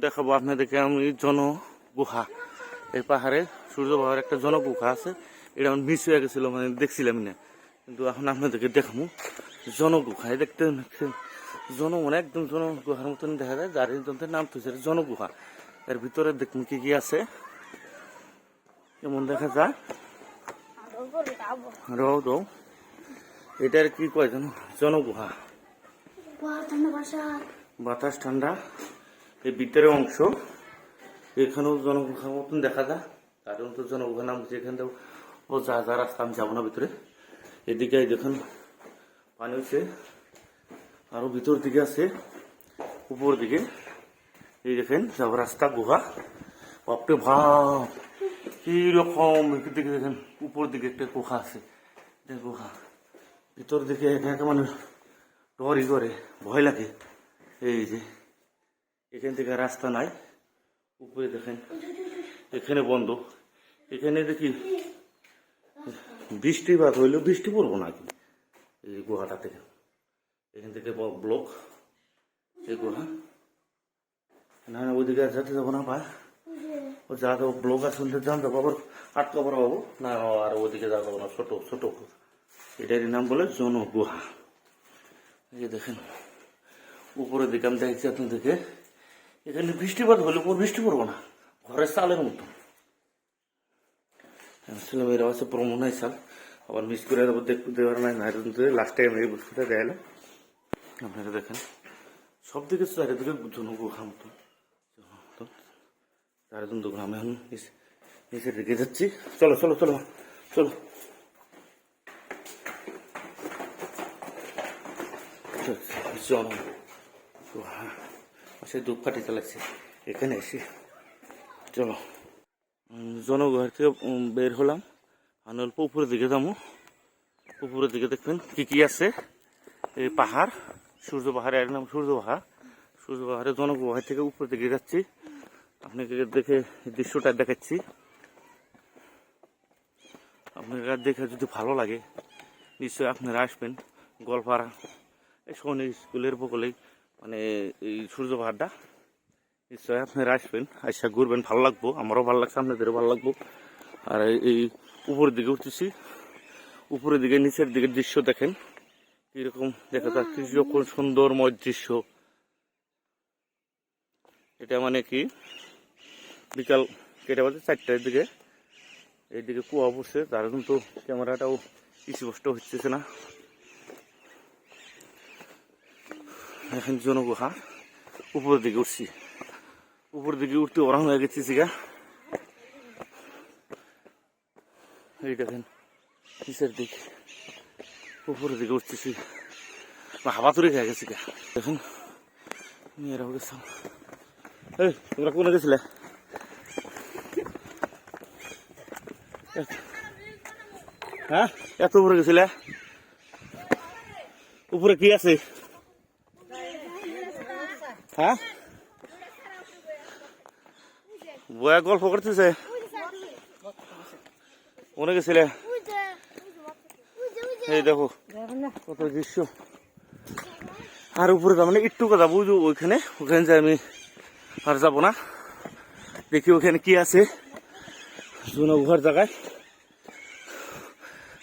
দেখাবো আপনাদেরকে আমি গুহা। এই পাহাড়ে সূর্য পাহাড়ে একটা গুহা আছে। এটা আমার মিস হয়ে গেছিল, মানে দেখছিলাম না, কিন্তু এখন আপনাদেরকে দেখাবো গুহা। দেখতে মানে একদম গুহার মতন দেখা যায়। যার যন্ত্রের নাম তো গুহা। এর ভিতরে দেখুন কি কি আছে, কেমন দেখা যায়। এটার কি কয় জানো গুহা। বাতাস ঠান্ডা। এই ভিতরের অংশ এখানেও জনগুহার মতন দেখা যায়। কারণ তো জনগুহা নাম হচ্ছে এখান থেকে ও যা যা রাস্তা আমি যাবো না ভিতরে। এদিকে দেখুন পানি হচ্ছে, আরো ভিতর দিকে আছে উপর দিকে। এই দেখেন যাব রাস্তা গুহা। বাপরে ভাব কি রকম দিকে দেখেন, উপর দিকে একটা গুহা আছে। গুহা ভিতর দিকে একা মানে ডরই করে, ভয় লাগে। এই যে এখান থেকে রাস্তা নাই, উপরে দেখেন এখানে বন্ধ। এখানে দেখি বৃষ্টিপাত হইলেও বৃষ্টি পড়বো না। এই গুহাটা থেকে এখান থেকে ব্লক এই গুহা। না ওইদিকে যেতে যাবো না ভাই, ও যা যাবো ব্লক আছে যান যাবো, আবার আটকা পড়া পাবো না। আর ওইদিকে যা যাবো না, ছোট ছোট। এটারই নাম বলে গুহা। এই দেখেন উপরের দিকে আমি দেখছি আপনাদেরকে, এখানে বৃষ্টিপাত হলে বৃষ্টি পড়বো না, ঘরের চালের মতো। ছেলেমেয়েরা আছে ভ্রমণ হয় চাল, আবার মিস করে যাবো দেখতে দেওয়ার নাই। লাস্ট টাইম এই বস্তুটা দেয়ালে আপনারা দেখেন সব দিকে চারিদিকে গুহা মতো। চারিজন গুহা। আমি এখন নিচের দিকে যাচ্ছি। চলো চলো চলো চলো। গুহা সে ধূপকাঠি চালাচ্ছে এখানে এসে। চলো জনগুহার থেকে বের হলাম, আমি অল্প উপরের দিকে যাবো। উপরের দিকে দেখবেন কি কি আছে। এই পাহাড়, সূর্য পাহাড়ের এর নাম সূর্য পাহাড়। সূর্য পাহাড়ের জনগুহার থেকে উপরের দিকে যাচ্ছি, আপনাকে দেখে দৃশ্যটা দেখাচ্ছি। আপনারা দেখে যদি ভালো লাগে নিশ্চয়ই আপনারা আসবেন। গোয়ালপাড়া এই সৈনিক স্কুলের বগলেই মানে এই সূর্য পাহাড়টা। নিশ্চয়ই আপনারা আসবেন, আইসা ঘুরবেন, ভালো লাগবো। আমারও ভালো লাগছে, আপনাদেরও ভালো লাগবো। আর এই উপরের দিকে উঠতেছি, উপরের দিকে নিচের দিকে দৃশ্য দেখেন কিরকম দেখা যায়, কিরকম সুন্দরময় দৃশ্য। এটা মানে কি বিকাল কেটে বাজে 4টার দিকে। এইদিকে কুয়া পড়ছে, তার কিন্তু ক্যামেরাটাও স্পষ্ট হচ্ছে না। এখন জনগুহা উপরের দিকে উঠছি, উপরের দিকে উঠতে ওরাম হয়ে গেছি সিগা। এই দেখেন নিচের দিক, উপরের দিকে উঠতেছি, হাওয়া তুলে খেয়ে গেছি গা। দেখেন মেয়েরাও গেছিলাম। এই তোমরা কোনে গেছিলে? হ্যাঁ এত উপরে গেছিলে? উপরে কি আছে? হ্যাঁ বয়া গল্প করতেছে, কোনে গেছিলে? এই দেখো কত দৃশ্য। আর উপরে যাবো না, একটু যাবো ওইখানে। ওখানে যাই আমি আর যাবো না, দেখি ওখানে কি আছে জনগুহার জায়গায়।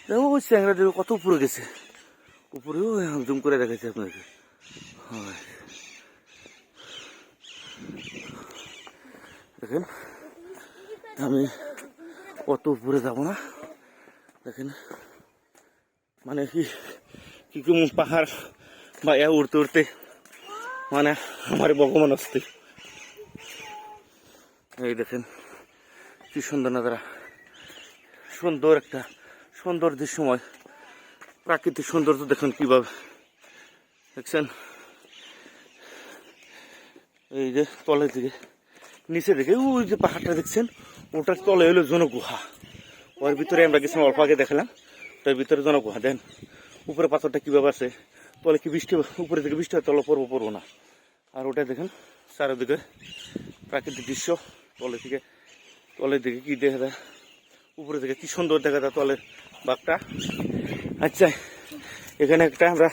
দেখো ওই চ্যাংরা দেখো কত উপরে গেছে, উপরেও জুম করে দেখাচ্ছি আপনাকে। দেখেন আমি কত উপরে যাবো না। দেখেন মানে কি কেমন পাহাড় বা উড়তে উড়তে মানে আমার ভগবান আসতে। এই দেখেন কি সুন্দর নাজারা, সুন্দর একটা সুন্দর দৃশ্যময় প্রাকৃতিক সৌন্দর্য। দেখেন কিভাবে দেখছেন। এই যে তলের দিকে নিচে দিকে ওই যে পাহাড়টা দেখছেন, ওটার তলে হলো জনগুহা। ওর ভিতরে আমরা গেছিলাম, অল্প আগে দেখালাম। তার ভিতরে জনগুহা। দেন উপরে পাথরটা কিভাবে আছে, তলে কি বৃষ্টি, উপরে থেকে বৃষ্টি হয়, তলে পড়বো না। আর ওটা দেখেন চারিদিকে প্রাকৃতিক দৃশ্য। তলের দিকে কি দেখা যায়, উপরে থেকে কি সুন্দর দেখা যায় তলের বাঘটা। আচ্ছা এখানে একটা আমরা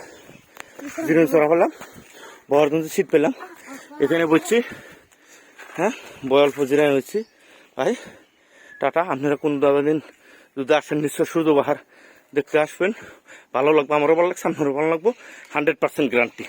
জিনিস চড়া পেলাম, বড় শীত পেলাম, এখানে বসছি। হ্যাঁ বয়াল ফজিরায় হয়েছি ভাই টাটা। আপনারা কোন দিন যদি আসেন নিশ্চয় সূর্য পাহাড় দেখতে আসবেন, ভালো লাগবে, আমারও ভালো লাগছে, আপনারও ভালো লাগবো, 100% গ্যারান্টি।